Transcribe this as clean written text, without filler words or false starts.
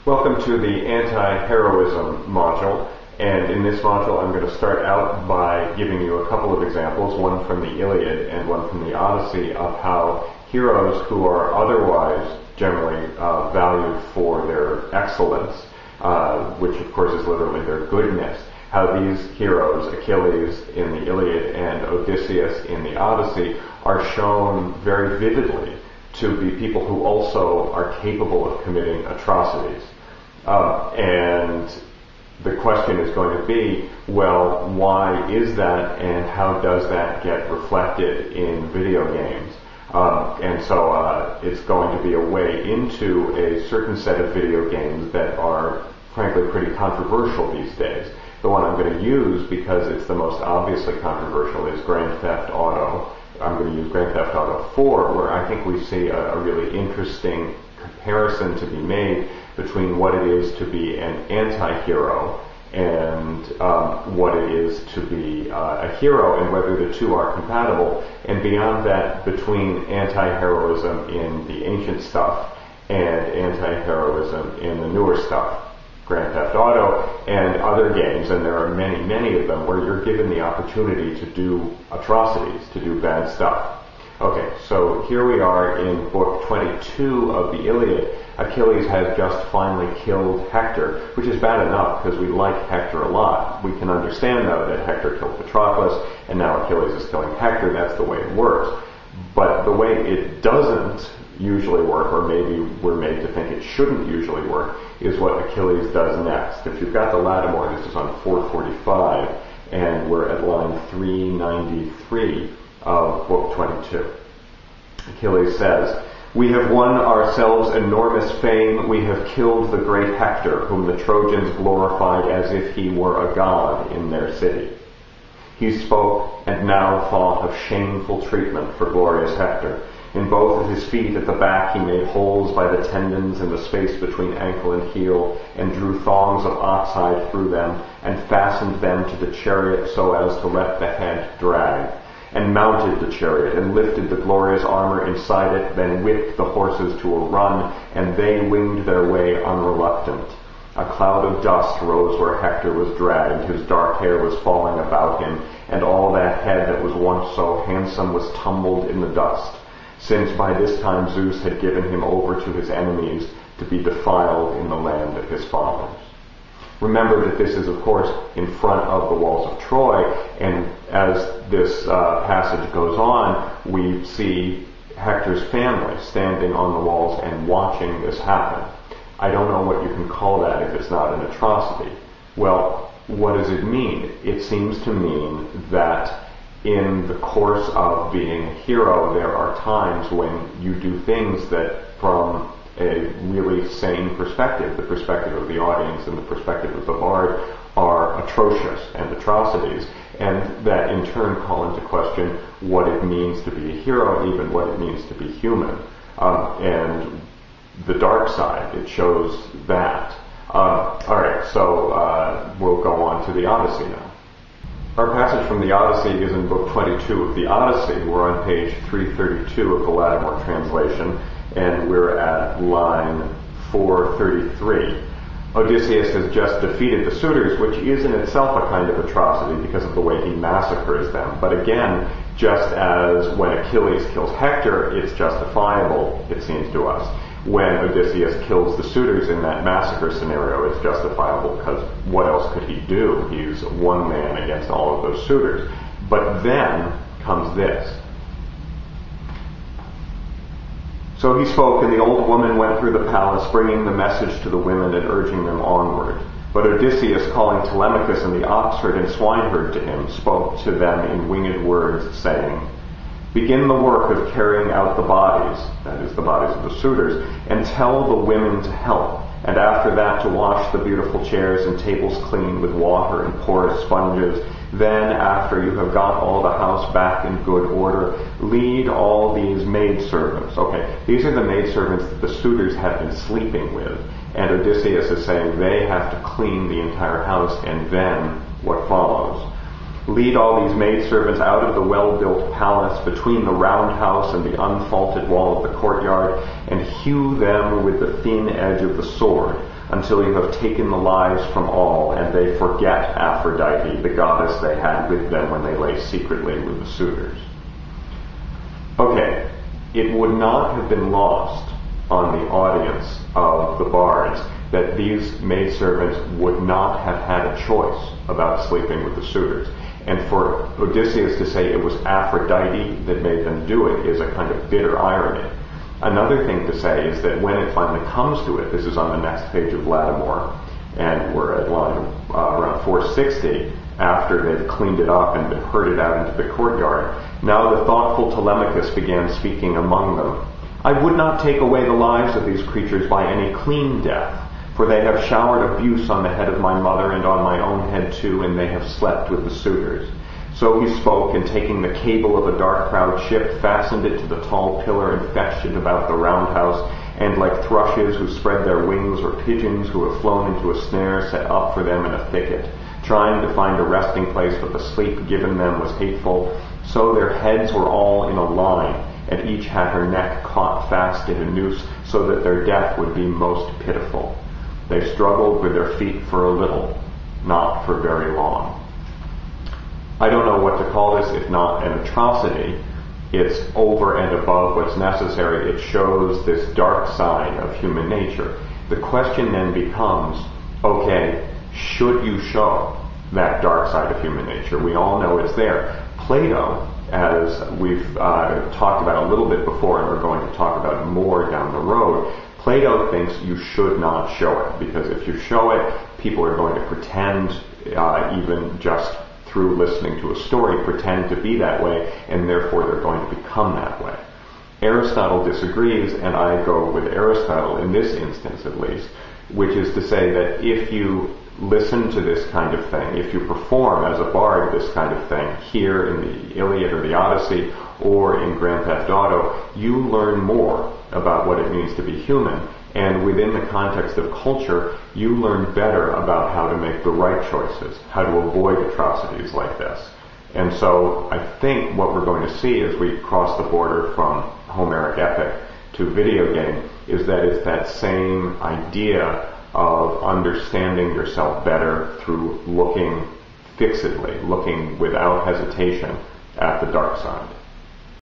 Welcome to the Anti-heroism module, and in this module I'm going to start out by giving you a couple of examples, one from the Iliad and one from the Odyssey, of how heroes who are otherwise generally valued for their excellence, which of course is literally their goodness, how these heroes, Achilles in the Iliad and Odysseus in the Odyssey, are shown very vividly to be people who also are capable of committing atrocities. And the question is going to be, well, why is that, and how does that get reflected in video games? And so it's going to be a way into a certain set of video games that are, frankly, pretty controversial these days. The one I'm going to use, because it's the most obviously controversial, is Grand Theft Auto. I'm going to use Grand Theft Auto 4, where I think we see a really interesting comparison to be made between what it is to be an anti-hero and what it is to be a hero, and whether the two are compatible. And beyond that, between anti-heroism in the ancient stuff and anti-heroism in the newer stuff. Grand Theft Auto and other games, and there are many, many of them, where you're given the opportunity to do atrocities, to do bad stuff. Okay, so here we are in book 22 of the Iliad. Achilles has just finally killed Hector, which is bad enough because we like Hector a lot. We can understand, though, that Hector killed Patroclus, and now Achilles is killing Hector. That's the way it works. But the way it doesn't usually work, or maybe we're made to think it shouldn't usually work, is what Achilles does next. If you've got the Lattimore, this is on 445, and we're at line 393 of book 22. Achilles says, "We have won ourselves enormous fame. We have killed the great Hector, whom the Trojans glorified as if he were a god in their city." He spoke, and now thought of shameful treatment for glorious Hector. In both of his feet at the back he made holes by the tendons in the space between ankle and heel, and drew thongs of oxhide through them, and fastened them to the chariot so as to let the head drag, and mounted the chariot, and lifted the glorious armor inside it, then whipped the horses to a run, and they winged their way unreluctant. A cloud of dust rose where Hector was dragged, his dark hair was falling about him, and all that head that was once so handsome was tumbled in the dust, since by this time Zeus had given him over to his enemies to be defiled in the land of his fathers. Remember that this is, of course, in front of the walls of Troy, and as this passage goes on, we see Hector's family standing on the walls and watching this happen. I don't know what you can call that if it's not an atrocity. Well, what does it mean? It seems to mean that in the course of being a hero, there are times when you do things that, from a really sane perspective, the perspective of the audience and the perspective of the bard, are atrocious and atrocities, and that in turn call into question what it means to be a hero, even what it means to be human. And the dark side, it shows that. Alright, so we'll go on to the Odyssey now. Our passage from the Odyssey is in book 22 of the Odyssey. We're on page 332 of the Lattimore translation, and we're at line 433. Odysseus has just defeated the suitors, which is in itself a kind of atrocity because of the way he massacres them. But again, just as when Achilles kills Hector, it's justifiable, it seems to us. When Odysseus kills the suitors in that massacre scenario, it's justifiable because what else could he do? He's one man against all of those suitors. But then comes this. So he spoke, and the old woman went through the palace, bringing the message to the women and urging them onward. But Odysseus, calling Telemachus and the oxherd and swineherd to him, spoke to them in winged words, saying, "Begin the work of carrying out the bodies," that is, the bodies of the suitors, "and tell the women to help, and after that to wash the beautiful chairs and tables clean with water and porous sponges. Then, after you have got all the house back in good order, lead all these maidservants." Okay, these are the maidservants that the suitors have been sleeping with, and Odysseus is saying they have to clean the entire house, and then what follows. Lead all these maidservants out of the well-built palace between the round house and the unfaulted wall of the courtyard, and hew them with the thin edge of the sword. until you have taken the lives from all, and they forget Aphrodite, the goddess they had with them when they lay secretly with the suitors. Okay, it would not have been lost on the audience of the bards that these maidservants would not have had a choice about sleeping with the suitors. And for Odysseus to say it was Aphrodite that made them do it is a kind of bitter irony. Another thing to say is that when it finally comes to it, this is on the next page of Lattimore, and we're at line around 460, after they've cleaned it up and been herded out into the courtyard, now the thoughtful Telemachus began speaking among them. I would not take away the lives of these creatures by any clean death, for they have showered abuse on the head of my mother and on my own head too, and they have slept with the suitors. So he spoke, and taking the cable of a dark-prowed ship, fastened it to the tall pillar and fetched it about the roundhouse, and like thrushes who spread their wings, or pigeons who have flown into a snare set up for them in a thicket, trying to find a resting place, but the sleep given them was hateful, so their heads were all in a line, and each had her neck caught fast in a noose, so that their death would be most pitiful. They struggled with their feet for a little, not for very long. I don't know what to call this, if not an atrocity. It's over and above what's necessary. It shows this dark side of human nature. The question then becomes, okay, should you show that dark side of human nature? We all know it's there. Plato, as we've talked about a little bit before, and we're going to talk about more down the road, Plato thinks you should not show it, because if you show it, people are going to pretend, even just through listening to a story, pretend to be that way, and therefore they're going to become that way. Aristotle disagrees, and I go with Aristotle in this instance at least, which is to say that if you listen to this kind of thing, if you perform as a bard this kind of thing here in the Iliad or the Odyssey or in Grand Theft Auto, you learn more about what it means to be human, and within the context of culture, you learn better about how to make the right choices, how to avoid atrocities like this. And so I think what we're going to see as we cross the border from Homeric epic to video game is that it's that same idea of understanding yourself better through looking fixedly, looking without hesitation at the dark side.